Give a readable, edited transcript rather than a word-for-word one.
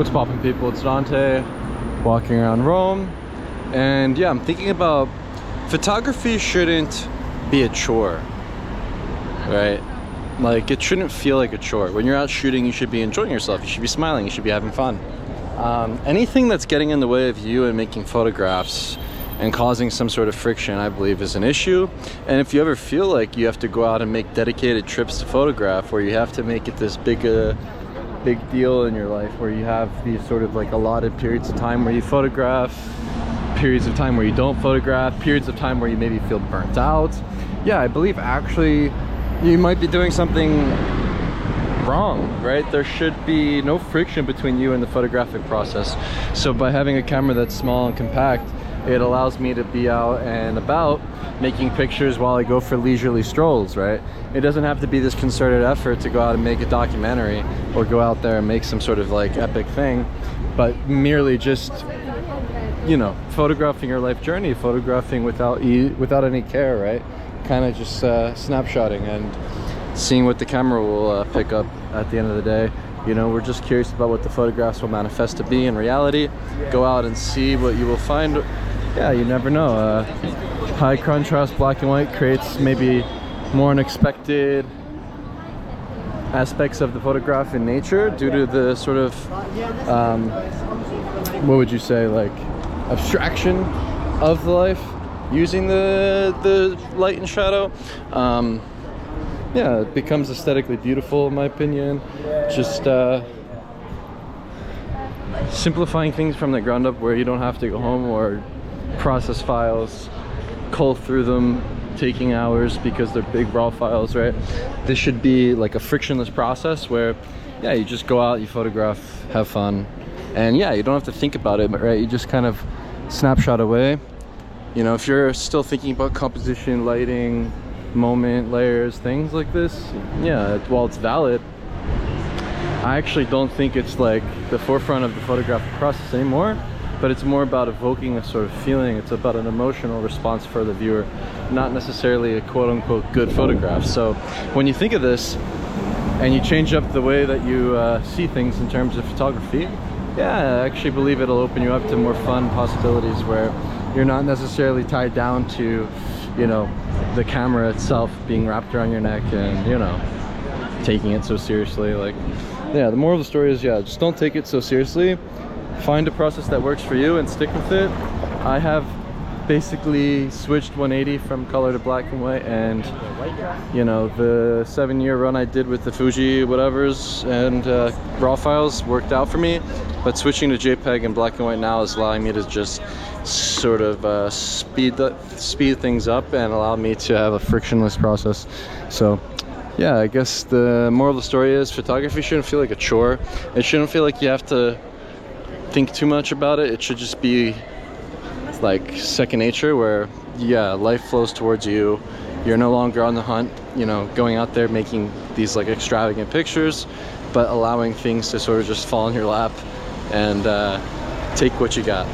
What's poppin', people? It's Dante, walking around Rome, and yeah, I'm thinking about photography shouldn't be a chore, right? Like, it shouldn't feel like a chore. When you're out shooting, you should be enjoying yourself, you should be smiling, you should be having fun. Anything that's getting in the way of you and making photographs and causing some sort of friction, I believe, is an issue. And if you ever feel like you have to go out and make dedicated trips to photograph, where you have to make it this big deal in your life, where you have these sort of like allotted periods of time where you photograph, periods of time where you don't photograph, periods of time where you maybe feel burnt out, yeah, I believe actually you might be doing something wrong, right? There should be no friction between you and the photographic process. So by having a camera that's small and compact, it allows me to be out and about making pictures while I go for leisurely strolls, right? It doesn't have to be this concerted effort to go out and make a documentary or go out there and make some sort of like epic thing, but merely just, you know, photographing your life journey, photographing without any care, right? Kind of just snapshotting and seeing what the camera will pick up at the end of the day. You know, we're just curious about what the photographs will manifest to be in reality. Go out and see what you will find. Yeah, you never know. High contrast black and white creates maybe more unexpected aspects of the photograph in nature due to the sort of, what would you say, like abstraction of the life using the light and shadow. Yeah, it becomes aesthetically beautiful in my opinion. Just simplifying things from the ground up, where you don't have to go home or process files, cull through them, taking hours because they're big raw files, right? This should be like a frictionless process where, yeah, you just go out, you photograph, have fun, and yeah, you don't have to think about it, right? You just kind of snapshot away. You know, if you're still thinking about composition, lighting, moment, layers, things like this, yeah, while it's valid, I actually don't think it's like the forefront of the photographic process anymore, but it's more about evoking a sort of feeling. It's about an emotional response for the viewer, not necessarily a quote-unquote good photograph. So when you think of this and you change up the way that you see things in terms of photography, yeah, I actually believe it'll open you up to more fun possibilities where you're not necessarily tied down to, you know, the camera itself being wrapped around your neck and, you know, taking it so seriously. Like, yeah, the moral of the story is, yeah, just don't take it so seriously. Find a process that works for you and stick with it. I have basically switched 180 from color to black and white, and you know, the 7-year run I did with the Fuji whatevers and raw files worked out for me, but switching to JPEG and black and white now is allowing me to just sort of speed things up and allow me to have a frictionless process. So yeah, I guess the moral of the story is photography shouldn't feel like a chore. It shouldn't feel like you have to think too much about it. It should just be like second nature, where yeah, life flows towards you. You're no longer on the hunt, you know, going out there making these like extravagant pictures, but allowing things to sort of just fall in your lap and take what you got.